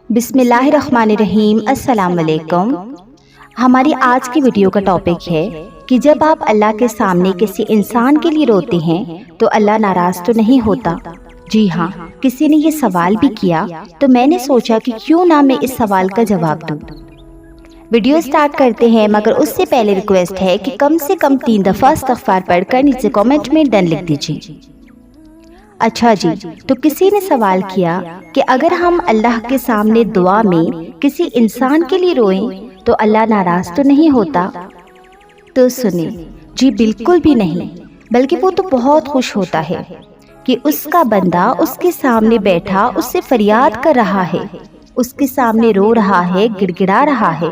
بسم اللہ الرحمن الرحیم۔ السلام علیکم۔ ہماری آج کی ویڈیو کا ٹاپک ہے کہ جب آپ اللہ کے سامنے کسی انسان کے لیے روتے ہیں تو اللہ ناراض تو نہیں ہوتا؟ جی ہاں، کسی نے یہ سوال بھی کیا تو میں نے سوچا کہ کیوں نہ میں اس سوال کا جواب دوں۔ ویڈیو سٹارٹ کرتے ہیں، مگر اس سے پہلے ریکویسٹ ہے کہ کم سے کم 3 دفعہ استغفار پڑھ کر نیچے کامنٹ میں ڈن لکھ دیجیے۔ اچھا جی، تو کسی نے سوال کیا کہ اگر ہم اللہ کے سامنے دعا میں کسی انسان کے لیے روئیں تو اللہ ناراض تو نہیں ہوتا؟ تو سنیں، جی بالکل بھی نہیں، بلکہ وہ تو بہت خوش ہوتا ہے کہ اس کا بندہ اس کے سامنے بیٹھا اس سے فریاد کر رہا ہے، اس کے سامنے رو رہا ہے، گڑ گڑا رہا ہے،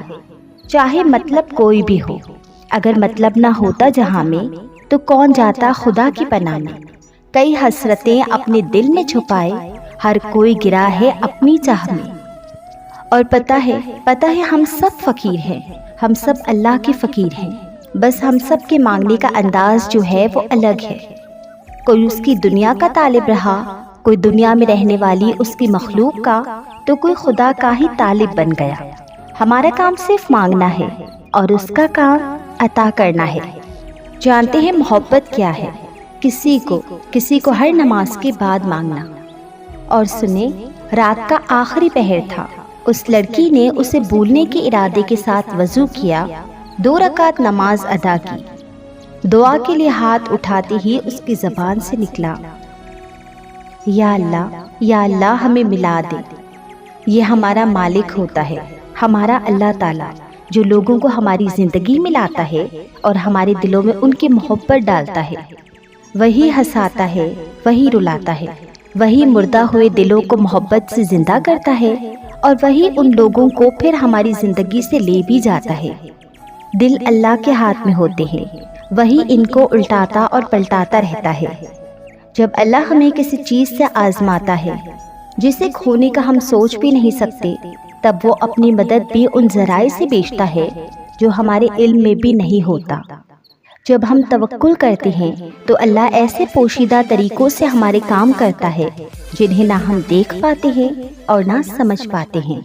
چاہے مطلب کوئی بھی ہو۔ اگر مطلب نہ ہوتا جہاں میں تو کون جاتا خدا کی پناہ میں؟ کئی حسرتیں اپنے دل میں چھپائے، ہر کوئی گرا ہے اپنی چاہ میں۔ اور پتہ ہے ہم سب فقیر ہیں، ہم سب اللہ کے فقیر ہیں، بس ہم سب کے مانگنے کا انداز جو ہے وہ الگ ہے۔ کوئی اس کی دنیا کا طالب رہا، کوئی دنیا میں رہنے والی اس کی مخلوق کا، تو کوئی خدا کا ہی طالب بن گیا۔ ہمارا کام صرف مانگنا ہے اور اس کا کام عطا کرنا ہے۔ جانتے ہیں محبت کیا ہے؟ کسی کو ہر نماز کے بعد مانگنا۔ اور سنیں، رات کا آخری پہر تھا، اس لڑکی نے اسے بھولنے کے ارادے کے ساتھ وضو کیا، 2 رکعت نماز ادا کی۔ دعا کے لیے ہاتھ اٹھاتے ہی اس کی زبان سے نکلا، یا اللہ ہمیں ملا دے۔ یہ ہمارا مالک ہوتا ہے، ہمارا اللہ تعالیٰ، جو لوگوں کو ہماری زندگی میں لاتا ہے اور ہمارے دلوں میں ان کی محبت ڈالتا ہے۔ وہی ہنساتا ہے، وہی رلاتا ہے، وہی مردہ ہوئے دلوں کو محبت سے زندہ کرتا ہے، اور وہی ان لوگوں کو پھر ہماری زندگی سے لے بھی جاتا ہے۔ دل اللہ کے ہاتھ میں ہوتے ہیں، وہی ان کو الٹاتا اور پلٹاتا رہتا ہے۔ جب اللہ ہمیں کسی چیز سے آزماتا ہے جسے کھونے کا ہم سوچ بھی نہیں سکتے، تب وہ اپنی مدد بھی ان ذرائع سے بیچتا ہے جو ہمارے علم میں بھی نہیں ہوتا۔ جب ہم توکل کرتے ہیں تو اللہ ایسے پوشیدہ طریقوں سے ہمارے کام کرتا ہے جنہیں نہ ہم دیکھ پاتے ہیں اور نہ سمجھ پاتے ہیں۔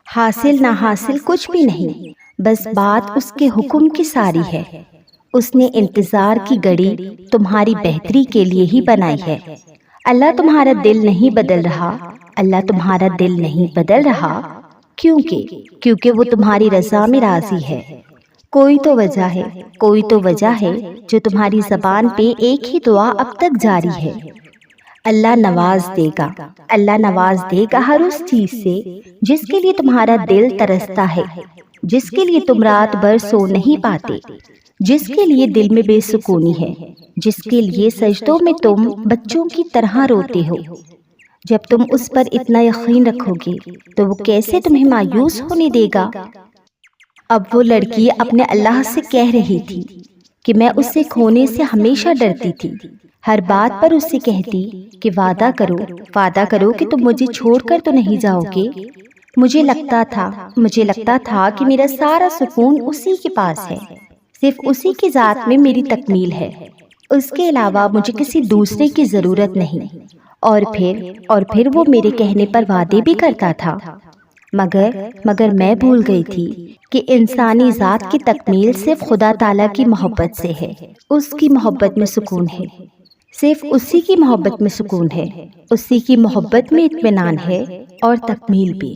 حاصل نہ حاصل کچھ بھی نہیں، بس بات اس کے حکم کی ساری ہے۔ اس نے انتظار کی گھڑی تمہاری بہتری کے لیے ہی بنائی ہے۔ اللہ تمہارا دل نہیں بدل رہا، اللہ تمہارا دل نہیں بدل رہا، کیونکہ وہ تمہاری رضا میں راضی ہے۔ کوئی تو وجہ ہے جو تمہاری زبان پہ ایک ہی دعا اب تک جاری ہے۔ اللہ نواز دے گا ہر اس چیز سے جس کے لیے تمہارا دل ترستا ہے، جس کے لیے تم رات بھر سو نہیں پاتے، جس کے لیے دل میں بے سکونی ہے، جس کے لیے سجدوں میں تم بچوں کی طرح روتے ہو۔ جب تم اس پر اتنا یقین رکھو گے تو وہ کیسے تمہیں مایوس ہونے دے گا؟ اب وہ لڑکی اپنے اللہ سے کہہ رہی تھی کہ میں اسے کھونے سے ہمیشہ ڈرتی تھی، ہر بات پر اس سے کہتی کہ وعدہ کرو کہ تم مجھے چھوڑ کر تو نہیں جاؤ گے۔ مجھے لگتا تھا کہ میرا سارا سکون اسی کے پاس ہے، صرف اسی کی ذات میں میری تکمیل ہے، اس کے علاوہ مجھے کسی دوسرے کی ضرورت نہیں۔ اور پھر وہ میرے کہنے پر وعدے بھی کرتا تھا، مگر میں بھول گئی تھی کہ انسانی ذات کی تکمیل صرف خدا تعالیٰ کی محبت سے ہے۔ اس کی محبت میں سکون ہے، صرف اسی کی محبت میں سکون ہے، اسی کی محبت میں اطمینان ہے اور تکمیل بھی۔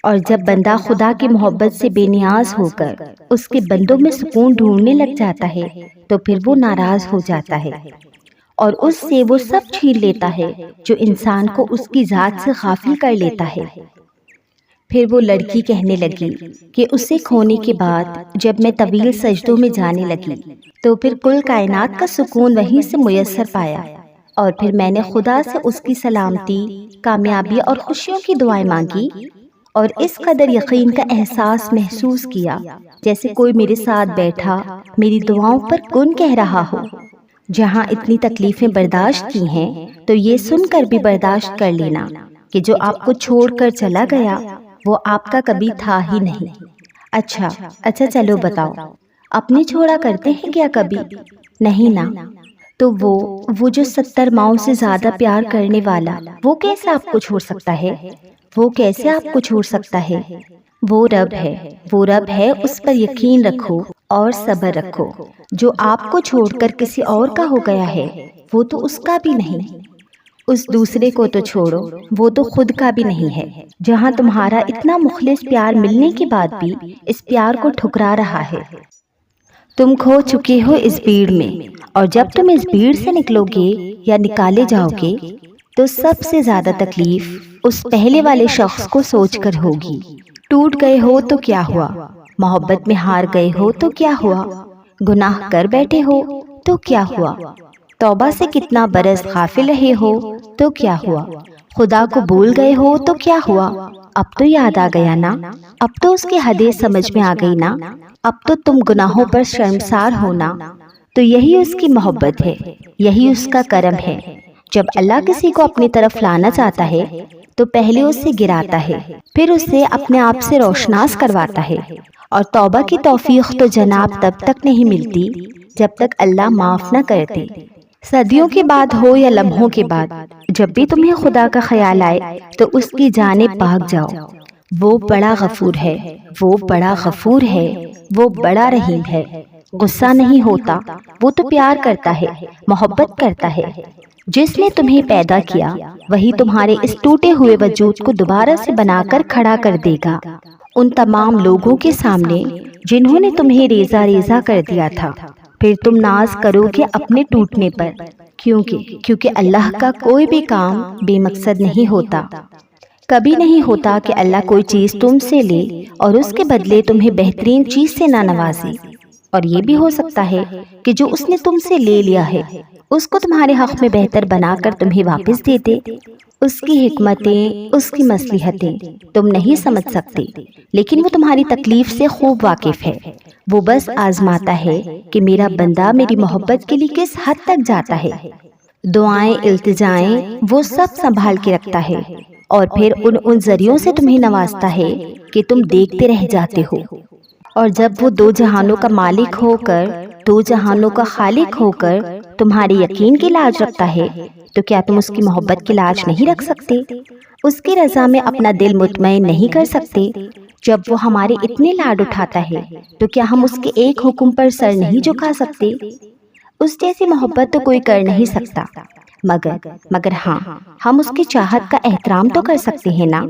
اور جب بندہ خدا کی محبت سے بے نیاز ہو کر اس کے بندوں میں سکون ڈھونڈنے لگ جاتا ہے تو پھر وہ ناراض ہو جاتا ہے اور اس سے وہ سب چھین لیتا ہے جو انسان کو اس کی ذات سے غافل کر لیتا ہے۔ پھر وہ لڑکی کہنے لگی کہ اسے کھونے کے بعد جب میں طویل سجدوں میں جانے لگی تو پھر کل کائنات کا سکون وہیں سے میسر پایا، اور پھر میں نے خدا سے اس کی سلامتی، کامیابی اور خوشیوں کی دعائیں مانگی، اور اس قدر یقین کا احساس محسوس کیا جیسے کوئی میرے ساتھ بیٹھا میری دعاؤں پر کن کہہ رہا ہو۔ جہاں اتنی تکلیفیں برداشت کی ہیں تو یہ سن کر بھی برداشت کر لینا کہ جو آپ کو چھوڑ کر چلا گیا وہ آپ کا کبھی تھا ہی نہیں۔ اچھا چلو بتاؤ، اپنے چھوڑا کرتے ہیں کیا کبھی؟ نہیں نا، تو وہ جو 70 ماؤں سے زیادہ پیار کرنے والا وہ کیسے آپ کو چھوڑ سکتا ہے؟ وہ کیسے آپ کو چھوڑ سکتا ہے؟ وہ رب ہے، اس پر یقین رکھو اور صبر رکھو۔ جو آپ کو چھوڑ کر کسی اور کا ہو گیا ہے وہ تو اس کا بھی نہیں۔ اس دوسرے کو تو چھوڑو، وہ تو خود کا بھی نہیں ہے، جہاں تمہارا اتنا مخلص پیار ملنے کے بعد بھی اس پیار کو ٹھکرا رہا ہے۔ تم کھو چکے ہو اس بھیڑ میں، اور جب تم اس بھیڑ سے نکلو گے یا نکالے جاؤ گے تو سب سے زیادہ تکلیف اس پہلے والے شخص کو سوچ کر ہوگی۔ ٹوٹ گئے ہو تو کیا ہوا، محبت میں ہار گئے ہو تو کیا ہوا، گناہ کر بیٹھے ہو تو کیا ہوا، توبہ سے کتنا برس غافل رہے ہو تو کیا ہوا، خدا کو بھول گئے ہو تو کیا ہوا، اب تو یاد آ گیا نا، اب تو اس کی حدیں سمجھ میں آ گئی نا، اب تو تم گناہوں پر شرمسار ہونا۔ تو یہی اس کی محبت ہے، یہی اس کا کرم ہے۔ جب اللہ کسی کو اپنی طرف لانا چاہتا ہے تو پہلے اسے گراتا ہے، پھر اسے اپنے آپ سے روشناس کرواتا ہے۔ اور توبہ کی توفیق تو جناب تب تک نہیں ملتی جب تک اللہ معاف نہ کرتے۔ صدیوں کے بعد ہو یا لمحوں کے بعد، جب بھی تمہیں خدا کا خیال آئے تو اس کی جانب بھاگ جاؤ۔ وہ بڑا غفور ہے، وہ بڑا غفور ہے، وہ بڑا رحیم ہے۔ غصہ نہیں ہوتا، وہ تو پیار کرتا ہے، محبت کرتا ہے۔ جس نے تمہیں پیدا کیا وہی تمہارے اس ٹوٹے ہوئے وجود کو دوبارہ سے بنا کر کھڑا کر دے گا، ان تمام لوگوں کے سامنے جنہوں نے تمہیں ریزہ ریزہ کر دیا تھا۔ پھر تم ناز کرو گے اپنے ٹوٹنے پر، کیونکہ اللہ کا کوئی بھی کام بے مقصد نہیں ہوتا۔ کبھی نہیں ہوتا کہ اللہ کوئی چیز تم سے لے اور اس کے بدلے تمہیں بہترین چیز سے نہ نوازے۔ اور یہ بھی ہو سکتا ہے کہ جو اس نے تم سے لے لیا ہے اس کو تمہارے حق میں بہتر بنا کر تمہیں واپس دے دے۔ اس کی حکمتیں، اس کی مصلحتیں تم نہیں سمجھ سکتے، لیکن وہ تمہاری تکلیف سے خوب واقف ہے۔ وہ بس آزماتا ہے کہ میرا بندہ میری محبت کے لیے کس حد تک جاتا ہے۔ دعائیں، التجائیں وہ سب سنبھال کے رکھتا ہے، اور پھر ان ذریعوں سے تمہیں نوازتا ہے کہ تم دیکھتے رہ جاتے ہو۔ اور جب وہ دو جہانوں کا مالک ہو کر، دو جہانوں کا خالق ہو کر تمہارے یقین کی لاج رکھتا ہے تو کیا تم اس کی محبت کی لاج نہیں رکھ سکتے؟ اس کی رضا میں اپنا دل مطمئن نہیں کر سکتے؟ جب وہ ہمارے اتنے لاڈ اٹھاتا ہے تو کیا ہم اس کے ایک حکم پر سر نہیں جھکا سکتے؟ اس جیسی محبت تو کوئی کر نہیں سکتا، مگر ہاں، ہم اس کی چاہت کا احترام تو کر سکتے ہیں نا،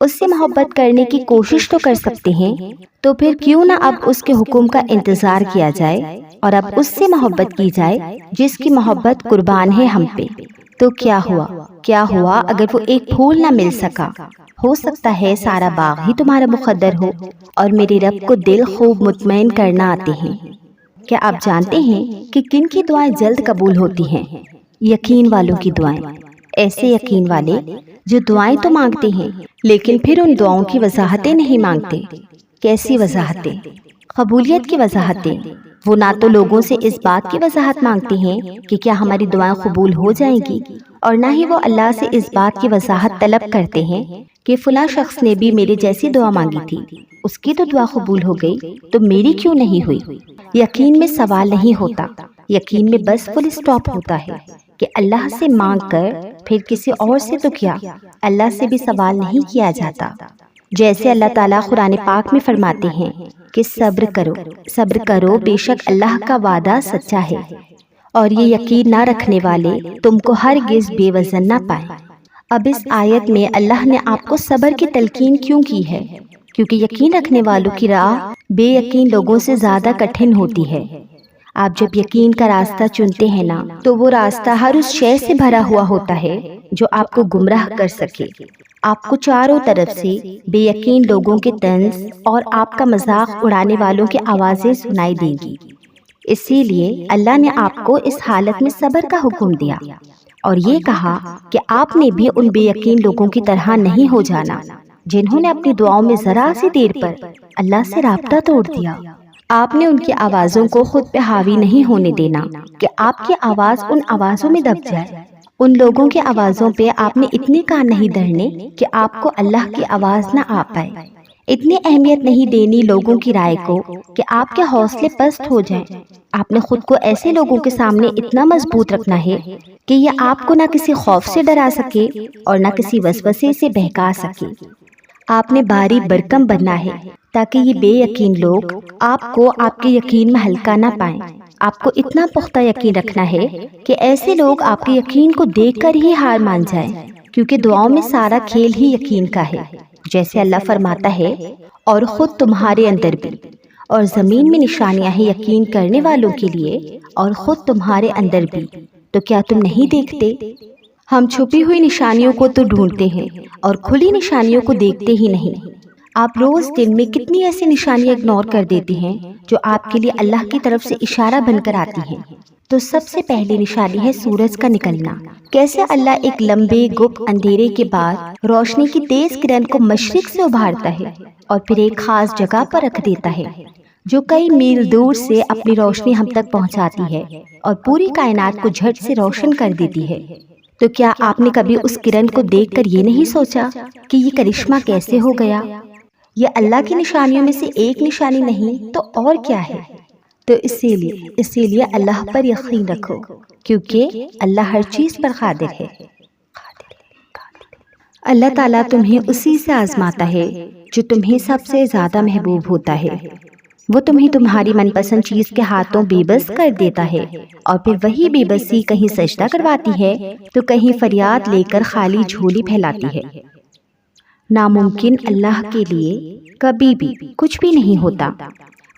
اس سے محبت کرنے کی کوشش تو کر سکتے ہیں۔ تو پھر کیوں نہ اب اس کے حکم کا انتظار کیا جائے اور اب اس سے محبت کی جائے جس کی محبت قربان ہے ہم پہ۔ تو کیا ہوا اگر وہ ایک پھول نہ مل سکا؟ ہو سکتا ہے سارا باغ ہی تمہارا مقدر ہو، اور میرے رب کو دل خوب مطمئن کرنا آتے ہیں۔ کیا آپ جانتے ہیں کہ کن کی دعائیں جلد قبول ہوتی ہیں؟ یقین والوں کی دعائیں۔ ایسے یقین والے جو دعائیں تو مانگتے ہیں لیکن پھر ان دعاؤں کی وضاحتیں نہیں مانگتے۔ کیسی وضاحتیں؟ قبولیت کی وضاحتیں۔ وہ نہ تو لوگوں سے اس بات کی وضاحت مانگتے ہیں کہ کیا ہماری دعائیں قبول ہو جائیں گی، اور نہ ہی وہ اللہ سے اس بات کی وضاحت طلب کرتے ہیں کہ فلاں شخص نے بھی میرے جیسی دعا مانگی تھی، اس کی تو دعا قبول ہو گئی تو میری کیوں نہیں ہوئی۔ یقین میں سوال نہیں ہوتا، یقین میں بس فل اسٹاپ ہوتا ہے کہ اللہ سے مانگ کر پھر کسی اور سے تو کیا، اللہ سے بھی سوال نہیں کیا جاتا۔ جیسے اللہ تعالیٰ قرآن پاک میں فرماتے ہیں کہ صبر کرو، بے شک اللہ کا وعدہ سچا ہے، اور یہ یقین نہ رکھنے والے تم کو ہرگز بے وزن نہ پائیں۔ اب اس آیت میں اللہ نے آپ کو صبر کی تلقین کیوں کی ہے؟ کیونکہ یقین رکھنے والوں کی راہ بے یقین لوگوں سے زیادہ کٹھن ہوتی ہے۔ آپ جب یقین کا راستہ چنتے ہیں نا تو وہ راستہ ہر اس شے سے بھرا ہوا ہوتا ہے جو آپ کو گمراہ کر سکے۔ آپ کو چاروں طرف سے بے یقین لوگوں کے طنز اور آپ کا مذاق اڑانے والوں کی آوازیں سنائی دیں گی۔ اسی لیے اللہ نے آپ کو اس حالت میں صبر کا حکم دیا اور یہ کہا کہ آپ نے بھی ان بے یقین لوگوں کی طرح نہیں ہو جانا جنہوں نے اپنی دعاؤں میں ذرا سی دیر پر اللہ سے رابطہ توڑ دیا۔ آپ نے ان کی آوازوں کو خود پہ حاوی نہیں ہونے دینا کہ آپ کی آواز ان آوازوں میں دب جائے۔ ان لوگوں کی آوازوں پہ آپ نے اتنے کان نہیں دھرنے کہ آپ کو اللہ کی آواز نہ آ پائے۔ اتنی اہمیت نہیں دینی لوگوں کی رائے کو کہ آپ کے حوصلے پست ہو جائیں۔ آپ نے خود کو ایسے لوگوں کے سامنے اتنا مضبوط رکھنا ہے کہ یہ آپ کو نہ کسی خوف سے ڈرا سکے اور نہ کسی وسوسے سے بہکا سکے۔ آپ نے باری برکم بننا ہے تاکہ یہ بے یقین لوگ آپ کو آپ کے یقین میں ہلکا نہ پائیں۔ آپ کو اتنا پختہ یقین رکھنا ہے کہ ایسے لوگ آپ کے یقین کو دیکھ کر ہی ہار مان جائیں، کیونکہ دعاؤں میں سارا کھیل ہی یقین کا ہے۔ جیسے اللہ فرماتا ہے، اور خود تمہارے اندر بھی اور زمین میں نشانیاں ہیں یقین کرنے والوں کے لیے، اور خود تمہارے اندر بھی، تو کیا تم نہیں دیکھتے؟ ہم چھپی ہوئی نشانیوں کو تو ڈھونڈتے ہیں اور کھلی نشانیوں کو دیکھتے ہی نہیں۔ آپ روز دن میں کتنی ایسی نشانیاں اگنور کر دیتی ہیں جو آپ کے لیے اللہ کی طرف سے اشارہ بن کر آتی ہیں۔ تو سب سے پہلی نشانی ہے سورج کا نکلنا۔ کیسے اللہ ایک لمبے گپ اندھیرے کے بعد روشنی کی تیز کرن کو مشرق سے ابھارتا ہے اور پھر ایک خاص جگہ پر رکھ دیتا ہے جو کئی میل دور سے اپنی روشنی ہم تک پہنچاتی ہے اور پوری کائنات کو جھٹ سے روشن کر دیتی ہے۔ تو کیا آپ نے کبھی اس کرن کو دیکھ کر یہ نہیں سوچا کہ یہ کرشمہ کیسے ہو گیا؟ یہ اللہ کی نشانیوں میں سے ایک نشانی نہیں تو اور کیا ہے؟ تو اسی لیے اللہ پر یقین رکھو، کیونکہ اللہ ہر چیز پر قادر ہے۔ اللہ تعالیٰ تمہیں اسی سے آزماتا ہے جو تمہیں سب سے زیادہ محبوب ہوتا ہے۔ وہ تمہیں تمہاری من پسند چیز کے ہاتھوں بے بس کر دیتا ہے، اور پھر وہی بے بسی کہیں سجدہ کرواتی ہے تو کہیں فریاد لے کر خالی جھولی پھیلاتی ہے۔ ناممکن اللہ کے لیے کبھی بھی کچھ بھی نہیں ہوتا۔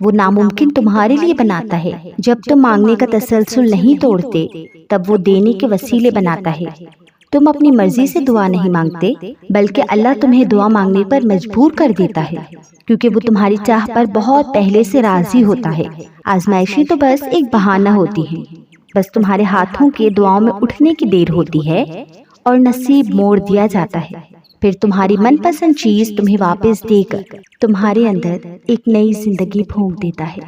وہ ناممکن تمہارے لیے بناتا ہے۔ جب تم مانگنے کا تسلسل نہیں توڑتے تب وہ دینے کے وسیلے بناتا ہے۔ تم اپنی مرضی سے دعا نہیں مانگتے بلکہ اللہ تمہیں دعا مانگنے پر مجبور کر دیتا ہے، کیونکہ وہ تمہاری چاہ پر بہت پہلے سے راضی ہوتا ہے۔ آزمائشیں تو بس ایک بہانہ ہوتی ہیں، بس تمہارے ہاتھوں کے دعاؤں میں اٹھنے کی دیر ہوتی ہے اور نصیب موڑ دیا جاتا ہے۔ پھر تمہاری من پسند چیز تمہیں واپس دے کر تمہارے اندر ایک نئی زندگی پھونک دیتا ہے۔